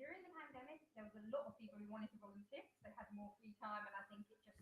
during the pandemic, there was a lot of people who wanted to volunteer because they had more free time, and I think it just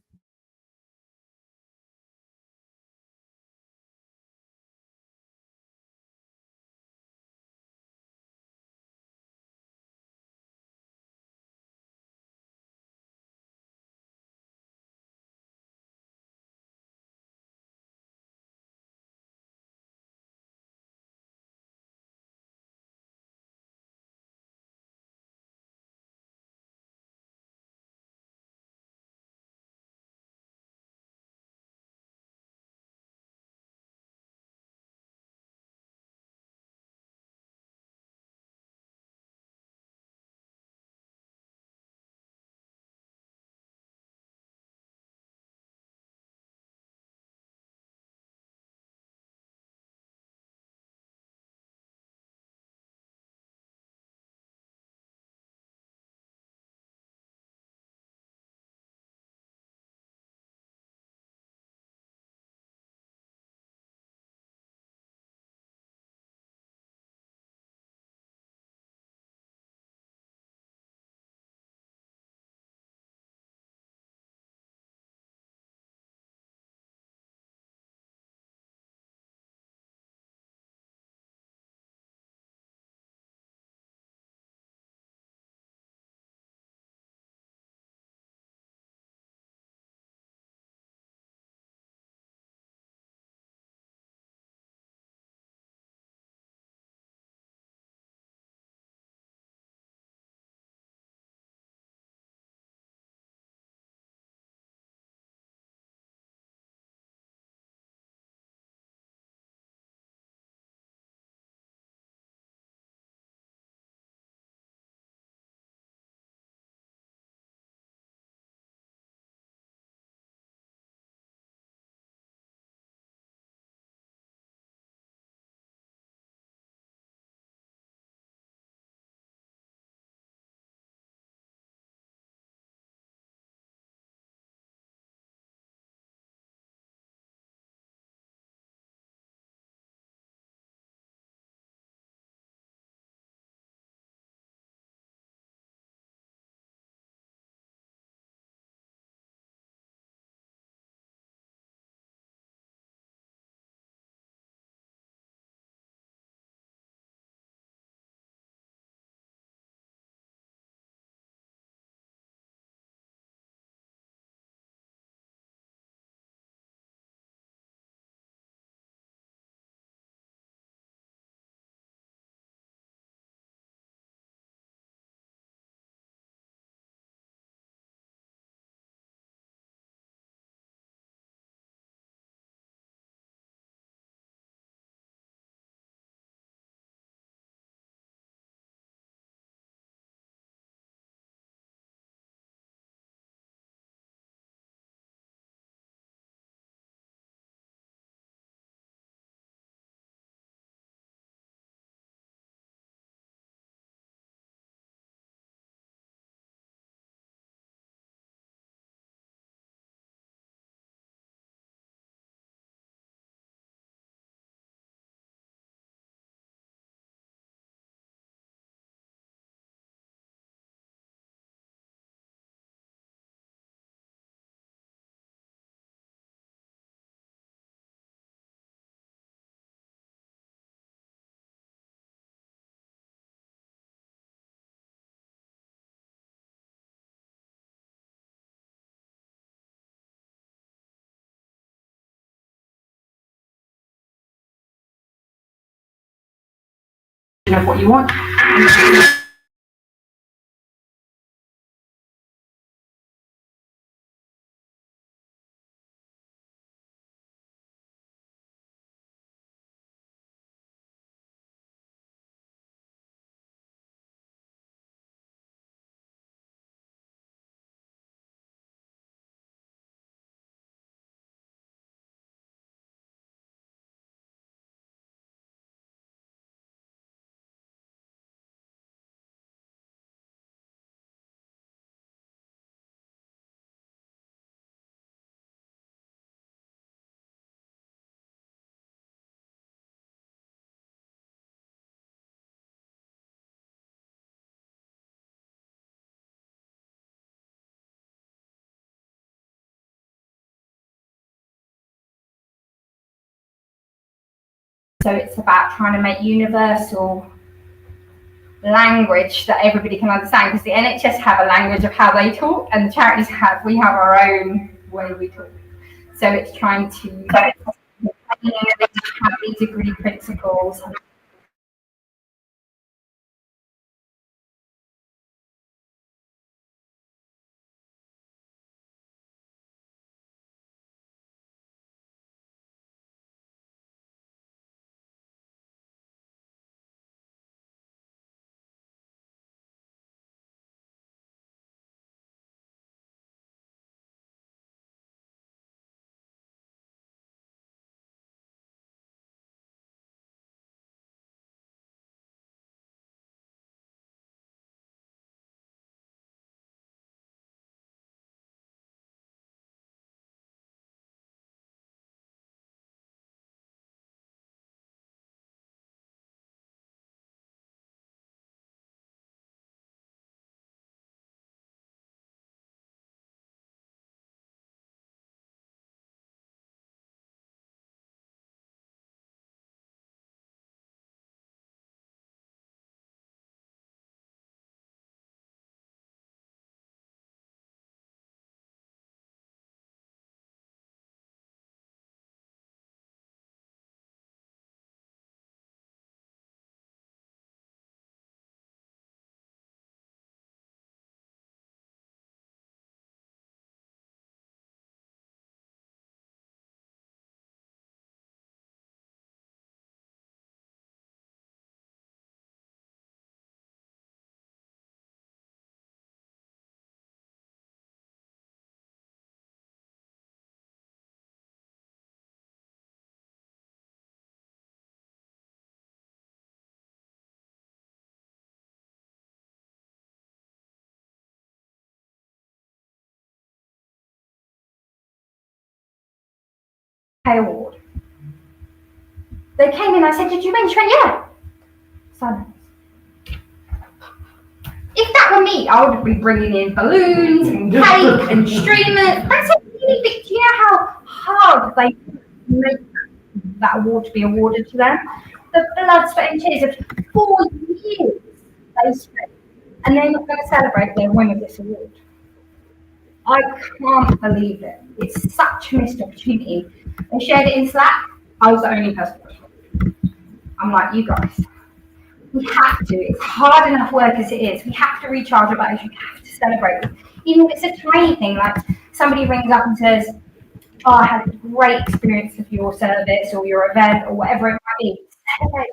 of what you want. So it's about trying to make universal language that everybody can understand, because the NHS have a language of how they talk and the charities we have our own way we talk. So it's trying to have these agreed principles. Award. They came in, I said, did you win? She went, yeah. Silence. If that were me, I would be bringing in balloons and cake and streamers. That's a really big, do you know how hard they make that award to be awarded to them? The blood, sweat and tears of 4 years they spent, and they're not going to celebrate their win of this award. I can't believe it. It's such a missed opportunity. They shared it in Slack. I was the only person. I'm like, you guys, we have to. It's hard enough work as it is. We have to recharge our batteries. We have to celebrate. Even if it's a tiny thing, like somebody rings up and says, oh, I had a great experience with your service or your event or whatever it might be. Celebrate,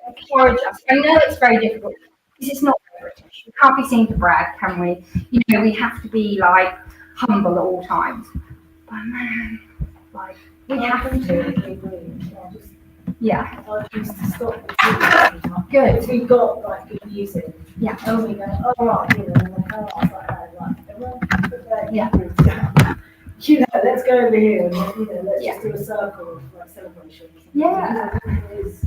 encourage us. I know it's very difficult because it's not British. We can't be seen to brag, can we? You know, we have to be like humble at all times. But man, like we have to. Yeah. I used to stop. Good. We got like good music. Yeah. And we go, oh right, you know, and like, oh, I was like, Yeah. You know, let's go over here and you know, let's just do a circle of like celebration. Yeah. Is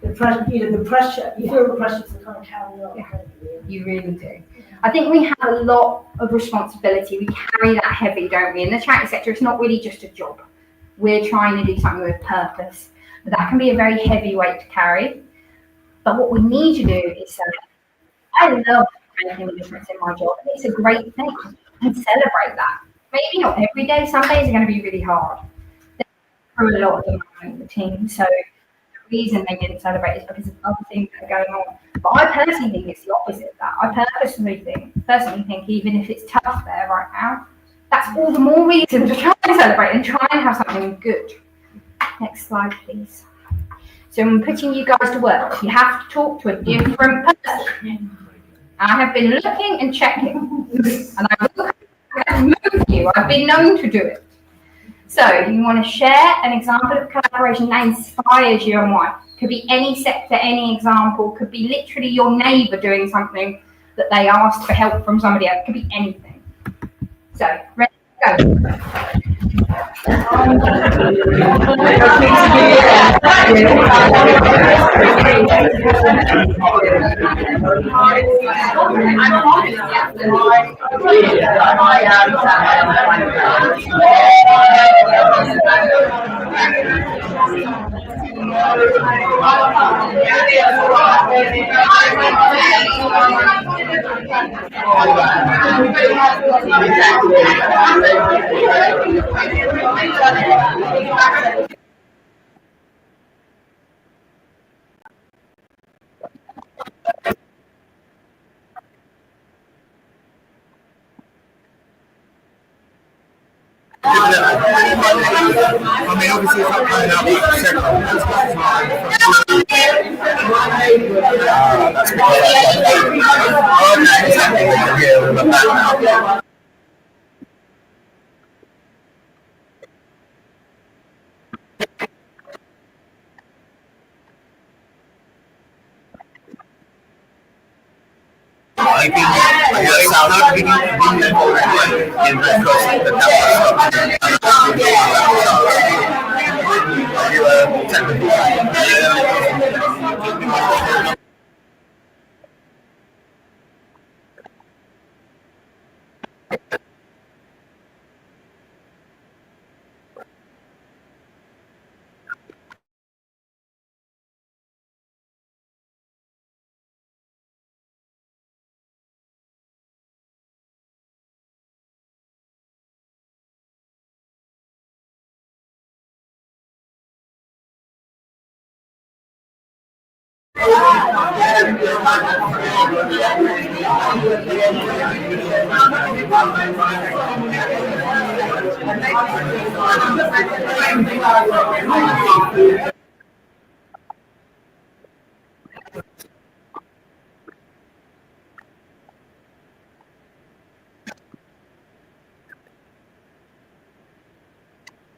the pressure, you know, the pressure. You feel the pressure to kind of carry on. Yeah. You really do. I think we have a lot of responsibility. We carry that heavy, don't we? In the charity sector, it's not really just a job. We're trying to do something with purpose. But that can be a very heavy weight to carry. But what we need to do is say, I love making a difference in my job. It's a great thing. And celebrate that. Maybe not every day. Some days are going to be really hard. Through a lot of them, the team. So the reason they didn't celebrate is because of other things that are going on. But I personally think it's the opposite of that. I personally think even if it's tough there right now, that's all the more reason to try and celebrate and try and have something good. Next slide, please. So I'm putting you guys to work. You have to talk to a different person. I have been looking and checking, and I will move you. I've been known to do it. So you want to share an example of collaboration that inspires you and why. Could be any sector, any example. Could be literally your neighbour doing something that they asked for help from somebody else. Could be anything. So ready to go. I mean, obviously, it's not coming out like second. Yeah,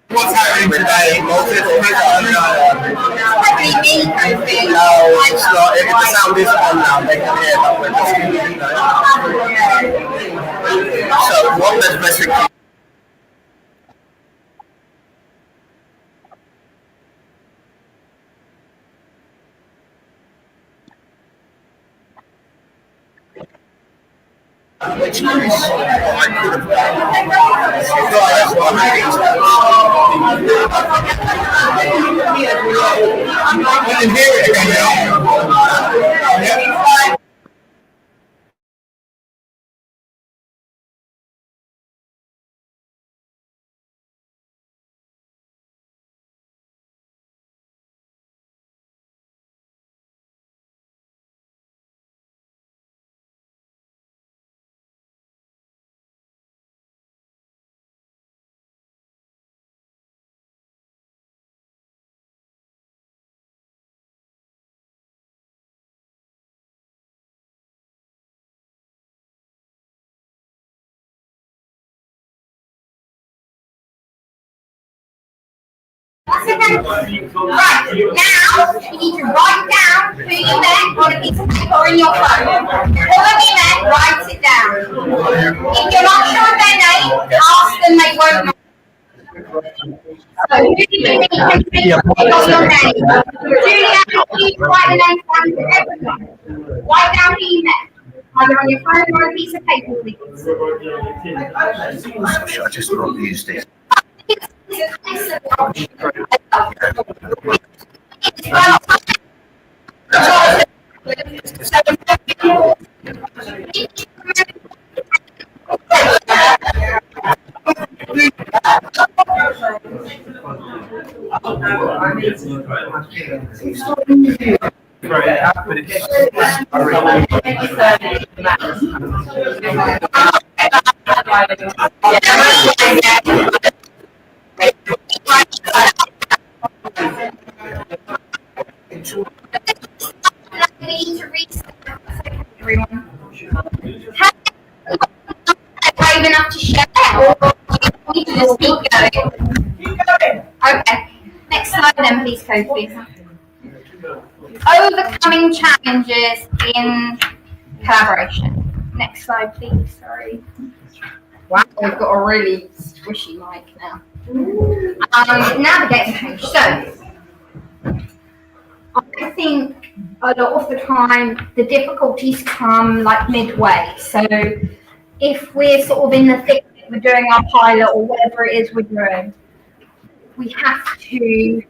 I think what's happening today? No, it's not. If the sound is on now, they can hear that we're just, So, what does best which is what I could have done. That's what I can hear it again now. Yeah. Right, now you need to write down who you met on a piece of paper or in your phone. Whoever you met, write it down. If you're not sure of their name, ask them, they won't know. So, who did you meet? What's your name? Julia, please write the names down for everyone. Write down who you met. Either on your phone or on a piece of paper, please. I just not used it. Need to reset everyone. Brave enough to share, or do you need to just keep going? Okay. Next slide then, please, Kofi. Overcoming challenges in collaboration. Next slide, please. Sorry. Wow, we've got a really squishy mic now. Navigating page. So, I think a lot of the time the difficulties come like midway. So if we're sort of in the thick of it, we're doing our pilot or whatever it is we're doing, we have to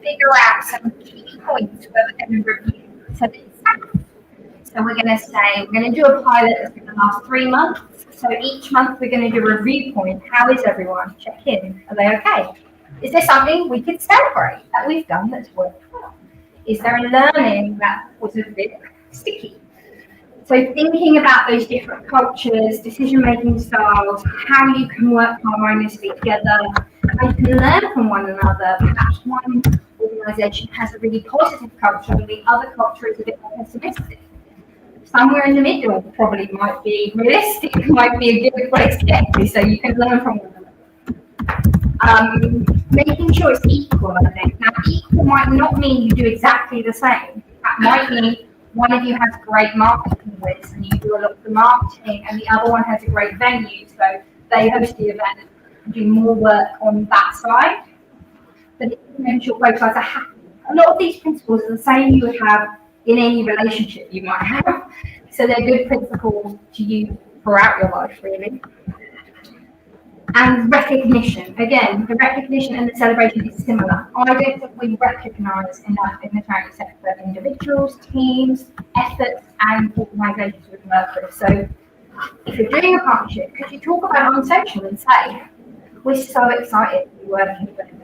figure out some key points where we're going to review. So we're going to say, we're going to do a pilot that's going to last 3 months. So each month we're going to do a review point. How is everyone? Check in. Are they okay? Is there something we could celebrate that we've done that's worked well? Is there a learning that was a bit sticky? So thinking about those different cultures, decision-making styles, how you can work harmoniously together, how you can learn from one another. Perhaps one organisation has a really positive culture and the other culture is a bit more pessimistic. Somewhere in the middle probably might be realistic, might be a good place to get to, so you can learn from one another. Making sure it's equal, I think. Now, equal might not mean you do exactly the same. That might mean one of you has great marketing whiz and you do a lot of the marketing, and the other one has a great venue, so they host the event and do more work on that side. But it's making sure both sides are happy. A lot of these principles are the same you would have in any relationship you might have. So they're good principles to use throughout your life, really. And recognition. Again, the recognition and the celebration is similar. I don't think we recognise enough in the charity sector individuals, teams, efforts, and organisations we work with. So if you're doing a partnership, could you talk about it on social and say, we're so excited to be working with them.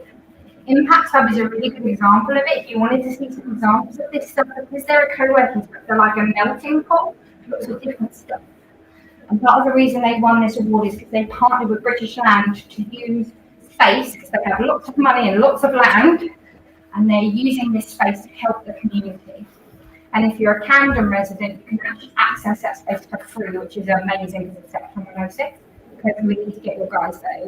Impact Hub is a really good example of it. If you wanted to see some examples of this stuff, because they're a co-working space, they're like a melting pot, lots of different stuff. And part of the reason they won this award is because they partnered with British Land to use space, because they have lots of money and lots of land, and they're using this space to help the community. And if you're a Camden resident, you can actually access that space for free, which is amazing because it's Section 106. Because we need to get your guys there.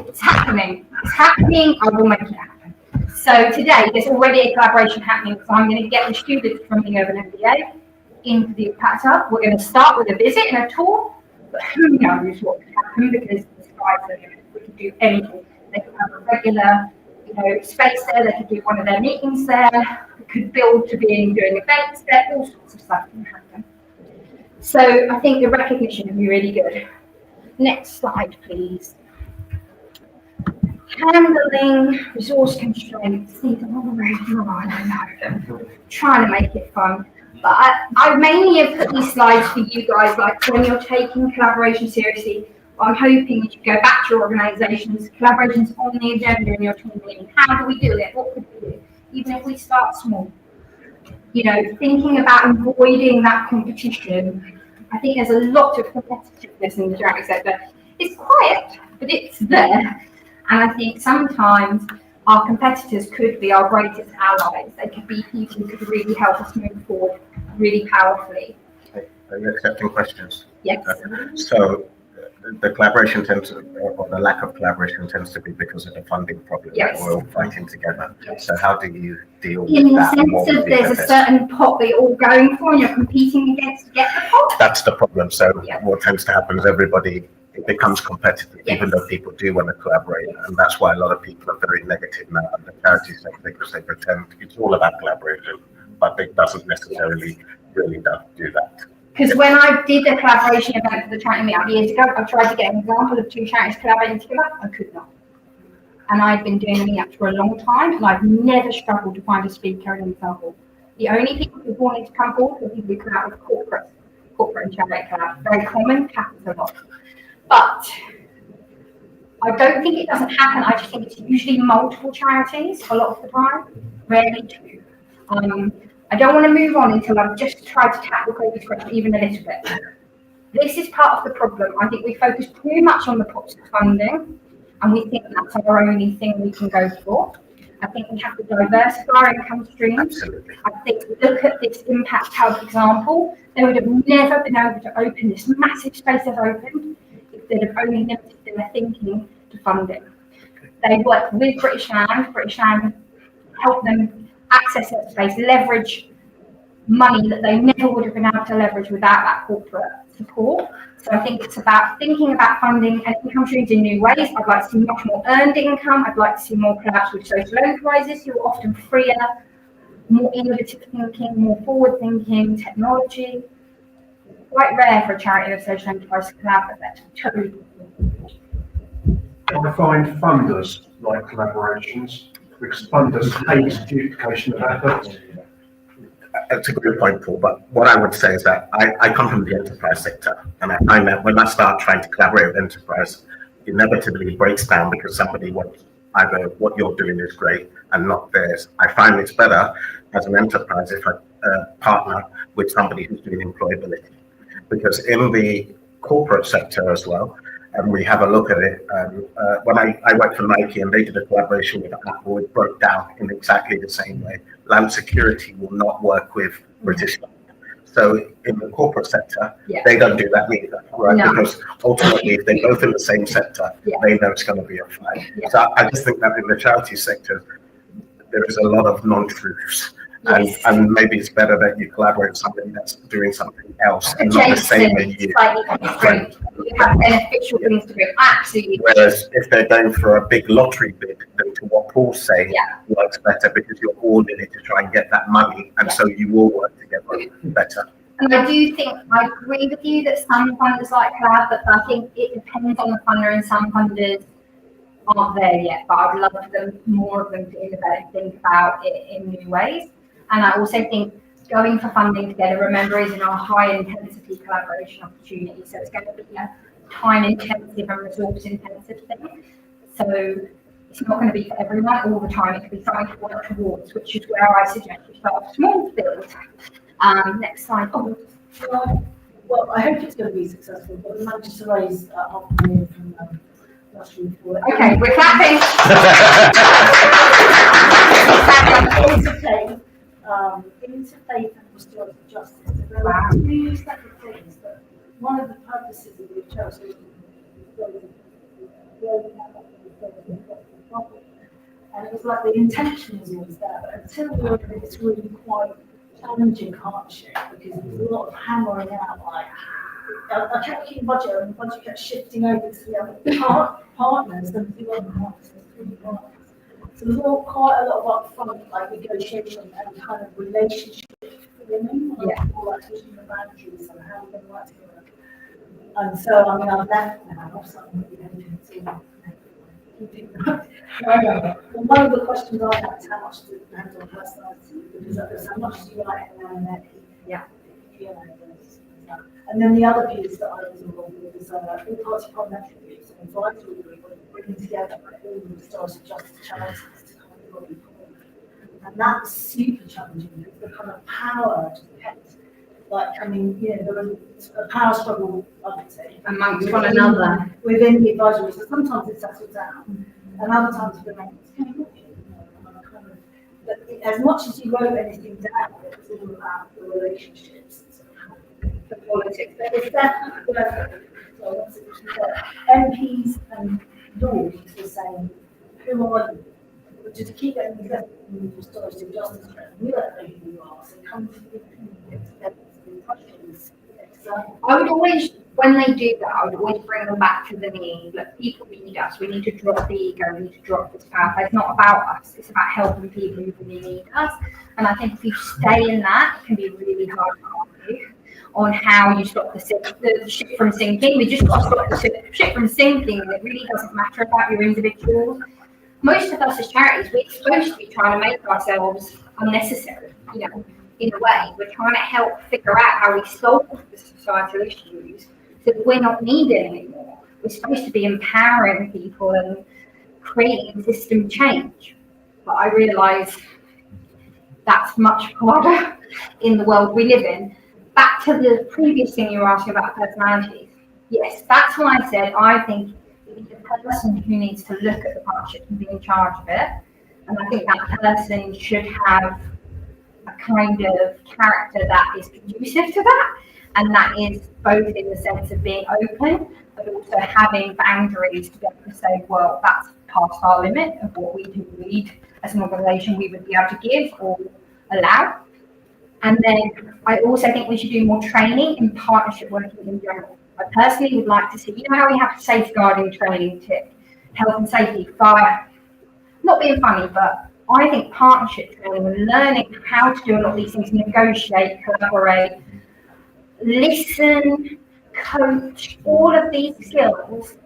It's happening. It's happening. I will make it happen. So today, there's already a collaboration happening. So I'm going to get the students from the Urban MBA into the Impact Hub. We're going to start with a visit and a tour, but who knows what could happen because the sky's the limit. We could do anything. They could have a regular, space there. They could do one of their meetings there. We could build to doing events there. All sorts of stuff can happen. So I think the recognition would be really good. Next slide, please. Handling resource constraints. These are all very hard, I know. Trying to make it fun. But I mainly have put these slides for you guys, like when you're taking collaboration seriously, I'm hoping that you go back to your organisations, collaboration's on the agenda in your team meeting. How do we do it? What could we do? Even if we start small. Thinking about avoiding that competition. I think there's a lot of competitiveness in the charity sector. It's quiet, but it's there. And I think sometimes our competitors could be our greatest allies. They could be people who could really help us move forward really powerfully. Are you accepting questions? Yes. So the collaboration tends to, or the lack of collaboration tends to be because of the funding problem Yes. that we're all fighting together. Yes. So how do you deal In with the that? sense of there's a certain pot that you're all going for and you're competing against to get the pot. That's the problem. So Yeah. what tends to happen is it becomes competitive, Yes. even though people do want to collaborate. And that's why a lot of people are very negative now in the charity sector, because they pretend it's all about collaboration, but it doesn't necessarily really do that. Because when I did a collaboration event for the charity meetup years ago, I tried to get an example of two charities collaborating together. I could not. And I'd been doing the meetups for a long time, and I've never struggled to find a speaker and an example. The only people who wanted to come forward were people who come out with corporate and charity collab. Very common, happens a lot. But I don't think it doesn't happen. I just think it's usually multiple charities a lot of the time, rarely two. I don't want to move on until I've just tried to tackle Kobe's question even a little bit. This is part of the problem. I think we focus too much on the pots of funding, and we think that's our only thing we can go for. I think we have to diversify our income streams. Absolutely. I think look at this Impact Hub example. They would have never been able to open this massive space they've opened if they'd have only limited their thinking to funding. They work with British Land. British Land help them access that space, leverage money that they never would have been able to leverage without that corporate support. So I think it's about thinking about funding and income streams in new ways. I'd like to see much more earned income. I'd like to see more collabs with social enterprises who are often freer more innovative thinking, more forward thinking, technology. Quite rare for a charity or social enterprise to collaborate. Totally. I find funders like collaborations because funders hate duplication of effort. It's a good point, Paul, but what I would say is that I come from the enterprise sector, and I find that when I start trying to collaborate with enterprise, inevitably it breaks down because somebody wants either what you're doing is great and not theirs. I find it's better as an enterprise if I partner with somebody who's doing employability, because in the corporate sector as well, and we have a look at it. When I worked for Nike and they did a collaboration with Apple, it broke down in exactly the same way. Land security will not work with British Land. So in the corporate sector, they don't do that either, right? No. Because ultimately, if they're both in the same sector, they know it's going to be a fight. So I just think that in the charity sector, there is a lot of non-truths. And maybe it's better that you collaborate with somebody that's doing something else and not the same as you. You have beneficial things to bring. Absolutely. Whereas if they're going for a big lottery bid, then to what Paul's saying works better because you're all in it to try and get that money, and so you will work together better. And I do think, I agree with you that some funders like collab, but I think it depends on the funder, and some funders aren't there yet, but I'd love for them, more of them to innovate and think about it in new ways. And I also think going for funding together, remember, is in a high intensity collaboration opportunity. So it's going to be a time intensive and resource intensive thing. So it's not going to be for everyone all the time. It could be something to work towards, which is where I suggest you start a small build. Next slide. Oh. Well, I hope it's going to be successful, but we managed to raise £500,000 from last week. Okay, we're clapping. Interfaith and restorative justice. There are two separate things, but one of the purposes of the charity and it was like the intention was always there, but until we were in this really quite challenging partnership, because there was a lot of hammering out, like I kept keeping budget, and the budget kept shifting over to the other partners and the other partners. So there's all quite a lot of upfront like negotiation and kind of relationship women, all like pushing the boundaries and how we're going to work together. And so I mean I'm left now, so I'm really hoping to well, one of the questions I had is how much does it depend on personality, because there's how much do you like an and then the other piece that I was involved with is all-party parliamentary groups and advisory group, bringing together all the restorative justice charities to kind of body forward. And that's super challenging because the kind of power to get, like, I mean, you know, there was a power struggle, I would say, amongst one another within the advisory. So sometimes it settles down, and other times it remains kind of, but as much as you wrote anything down, it was all about the relationships. The politics, but it's definitely worth it. So MPs and Lords were saying, who are you? But just keep getting the restorative justice trend. We don't know who you are, so come to the questions. I would always, when they do that, I would always bring them back to the need. Look, people need us. We need to drop the ego. We need to drop this power. It's not about us. It's about helping people who really need us. And I think if you stay in that, it can be really hard to argue on how you stop the ship from sinking. We just got to stop the ship from sinking, and it really doesn't matter about your individuals. Most of us as charities, we're supposed to be trying to make ourselves unnecessary, you know, in a way. We're trying to help figure out how we solve the societal issues so that we're not needed anymore. We're supposed to be empowering people and creating system change. But I realise that's much harder in the world we live in. Back to the previous thing you were asking about personalities. Yes, that's why I said I think the person who needs to look at the partnership and be in charge of it. And I think that person should have a kind of character that is conducive to that. And that is both in the sense of being open, but also having boundaries to be able to say, well, that's past our limit of what we can read as an organisation we would be able to give or allow. And then I also think we should do more training in partnership working in general. I personally would like to see, you know how we have safeguarding training, health and safety, fire, not being funny, but I think partnership training and learning how to do a lot of these things, negotiate, collaborate, listen, coach, all of these skills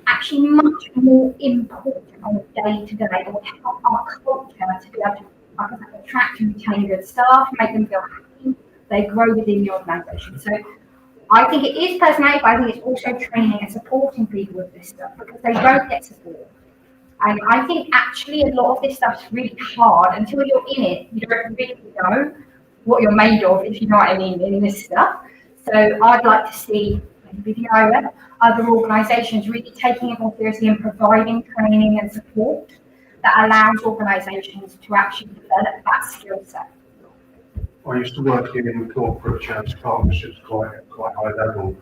actually much more important on a day-to-day or help our culture to be able to, like I said, attract and retain good staff, make them feel happy, they grow within the organisation. So I think it is personality, but I think it's also training and supporting people with this stuff because they don't get support. And I think actually a lot of this stuff's really hard until you're in it. You don't really know what you're made of, if you know what I mean, in this stuff. So I'd like to see maybe the IOM, other organisations really taking it more seriously and providing training and support that allows organisations to actually develop that skill set. I used to work in corporate charity partnerships quite high level.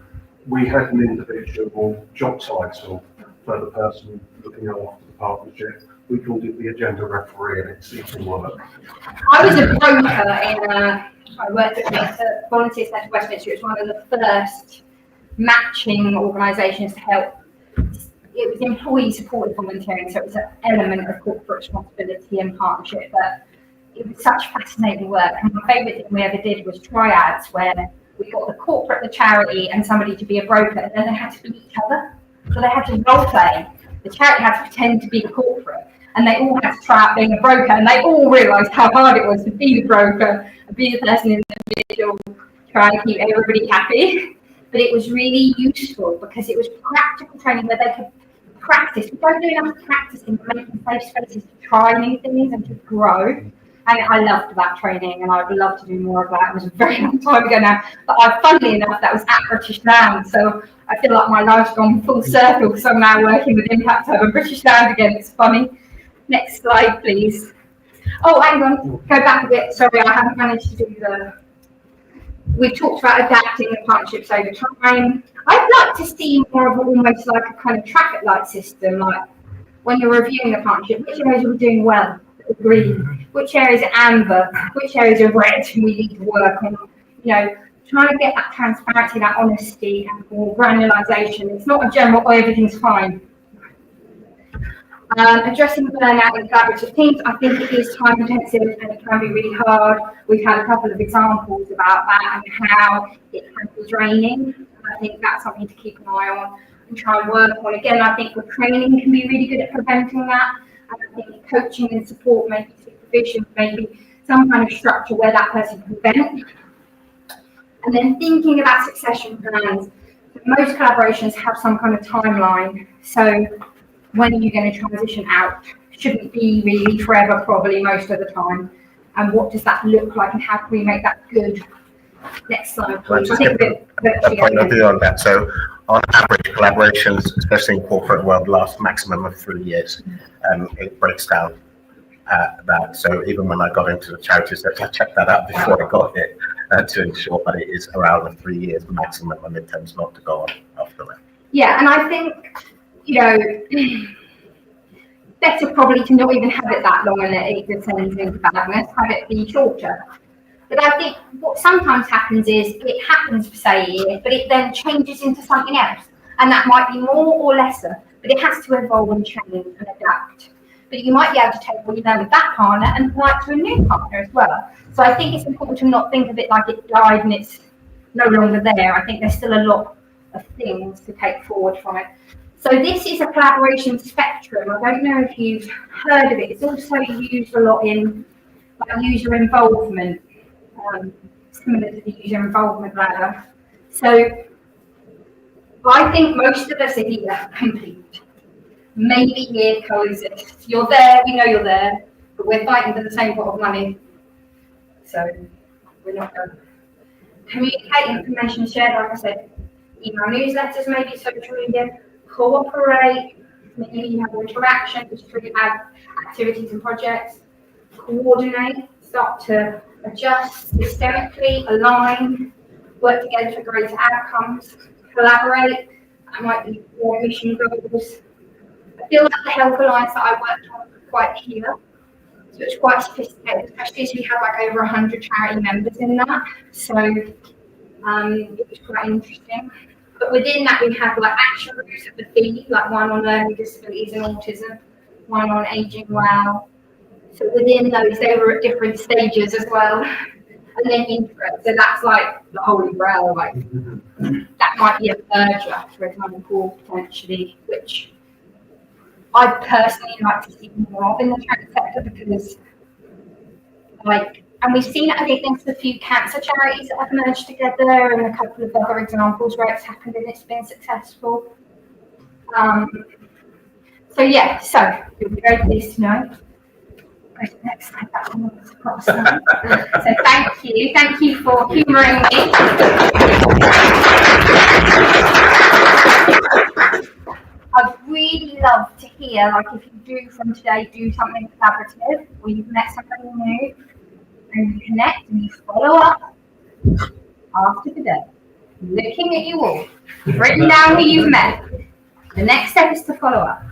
We had an individual job title for the person looking after the partnership. We called it the agenda referee, and it seemed to work. I was a broker I worked at Volunteer Centre Westminster. It was one of the first matching organisations to help. It was employee supported volunteering, so it was an element of corporate responsibility and partnership, but it was such fascinating work. And my favourite thing we ever did was triads, where we got the corporate, the charity, and somebody to be a broker, and then they had to be each other. So they had to role play. The charity had to pretend to be the corporate, and they all had to try out being a broker, and they all realised how hard it was to be the broker, and be the person in the middle, trying to keep everybody happy. But it was really useful because it was practical training where they could practice. We don't do enough practicing, making safe spaces to try new things and to grow. And I loved that training, and I'd love to do more of that. It was a very long time ago now, but funnily enough, that was at British Land. So I feel like my life's gone full circle because I'm now working with Impact Hub and British Land again. It's funny. Next slide, please. Oh, hang on. Go back a bit. Sorry, I haven't managed to do the... We've talked about adapting the partnerships over time. I'd like to see more of almost like a kind of traffic light system, like when you're reviewing the partnership, which areas are we doing well? Green, which areas are amber, which areas are red, we need to work on, trying to get that transparency, that honesty, and more granularization. It's not a general, oh, everything's fine. Addressing burnout in collaborative teams, I think it is time intensive and it can be really hard. We've had a couple of examples about that and how it can be draining. I think that's something to keep an eye on and try and work on. Again, I think the training can be really good at preventing that. And I think coaching and support, maybe supervision, maybe some kind of structure where that person can vent. And then thinking about succession plans. Most collaborations have some kind of timeline. So when are you going to transition out? Shouldn't be really forever, probably most of the time. And what does that look like and how can we make that good? Next slide, please. Just give a point of view on that. So on average, collaborations, especially in corporate world, last maximum of 3 years. It breaks down that. So even when I got into the charities, I checked that out before I got it to ensure that it is around 3 years maximum, and it tends not to go on after that. Yeah, and I think, better probably to not even have it that long and it descends into badness, have it be shorter. But I think what sometimes happens is it happens for, say, a year, but it then changes into something else. And that might be more or lesser, but it has to evolve and change and adapt. But you might be able to take what you learn with that partner and apply it to a new partner as well. So I think it's important to not think of it like it died and it's no longer there. I think there's still a lot of things to take forward from it. So this is a collaboration spectrum. I don't know if you've heard of it. It's also used a lot in like user involvement. Similar to the user involvement ladder. So I think most of us are here complete. Maybe here coexist. You're there, we know you're there, but we're fighting for the same pot of money. So we're not going to communicate information shared, like I said, email newsletters, maybe social media, cooperate, maybe you have interactions, have activities and projects, coordinate, start to adjust systemically, align, work together for greater outcomes, collaborate. That might be more mission goals. I feel like the Health Alliance that I worked on was quite here. So it's quite sophisticated, especially as we have like over 100 charity members in that. So it was quite interesting. But within that we have like action groups at the feed, like one on learning disabilities and autism, one on aging well, So within those, they were at different stages as well. And then interest, so that's like the holy grail, like that might be a verger, for example, potentially, which I personally like to see more of in the charity sector because, like, and we've seen it, I think there's a few cancer charities that have merged together and a couple of other examples where it's happened and it's been successful. So yeah, so you'll be very pleased to know. Next slide, that one was across. So thank you for humouring me. I'd really love to hear, like, if you do from today, do something collaborative, or you've met somebody new, and you connect and you follow up after the day, looking at you all, you've written down who you've met. The next step is to follow up.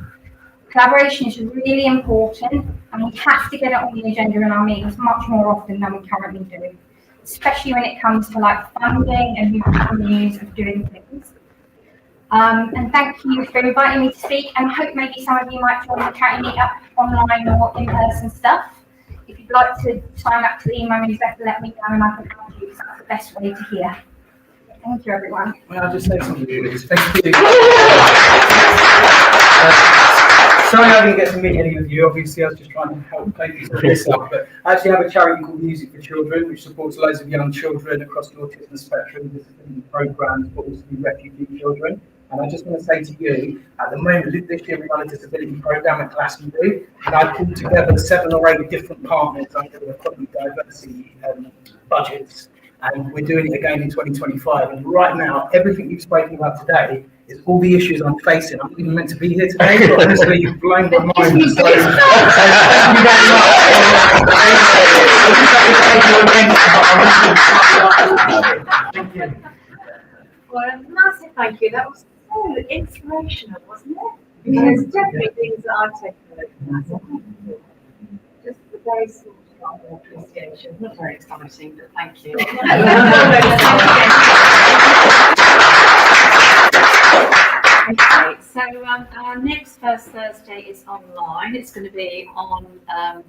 Collaboration is really important, and we have to get it on the agenda in our meetings much more often than we currently do, especially when it comes to like funding and new avenues of doing things. And thank you for inviting me to speak, and I hope maybe some of you might join the charity meetup online or in-person stuff. If you'd like to sign up to the email newsletter, let me know and I can help you, because that's the best way to hear. Thank you, everyone. May I just say something, please? Thank you. Sorry I didn't get to meet any of you. Obviously, I was just trying to help pay these this up. But I actually have a charity called Music for Children, which supports loads of young children across the autism spectrum, disability programs, but also refugee children. And I just want to say to you, at the moment, this year we run a disability program at Glastonbury, and I pulled together 7 or 8 different partners under the Economic Diversity budgets. And we're doing it again in 2025. And right now, everything you've spoken about today is all the issues I'm facing. I'm not even meant to be here today, but honestly, you've blown my mind. So, thank you very much. Thank you. Well, a massive thank you. That was so inspirational, wasn't it? And there's definitely things that I've taken away from that. So thank you. Just the very sort of appreciation. Not very exciting, but thank you. Okay, so our next First Thursday is online. It's going to be on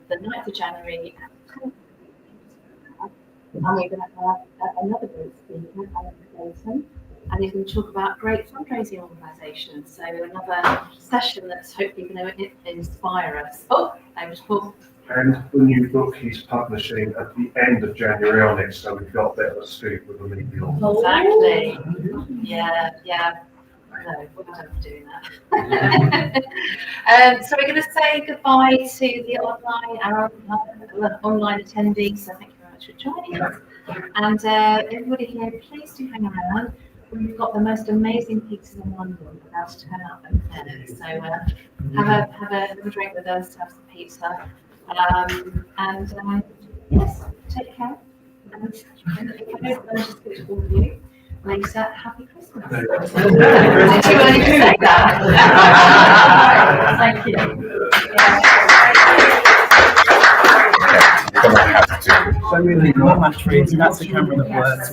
the 9th of January. And we're going to have another group speaker, Alan Clayton, and he's going to talk about great fundraising organisations. So another session that's hopefully going to inspire us. Oh, I was Paul. And the new book he's publishing at the end of January on it, so we've got a bit of a scoop with a legal. Exactly. Yeah. No, we're not doing that. So we're going to say goodbye to the online attendees. So thank you very much for joining us. And everybody here, please do hang around. We've got the most amazing pizzas in London about to turn up and so have a drink with us, have some pizza, and yes, take care. And if I don't manage to speak to all of you later, happy Christmas. Too early to say that. Thank you. So really, your match reads, that's the camera that works.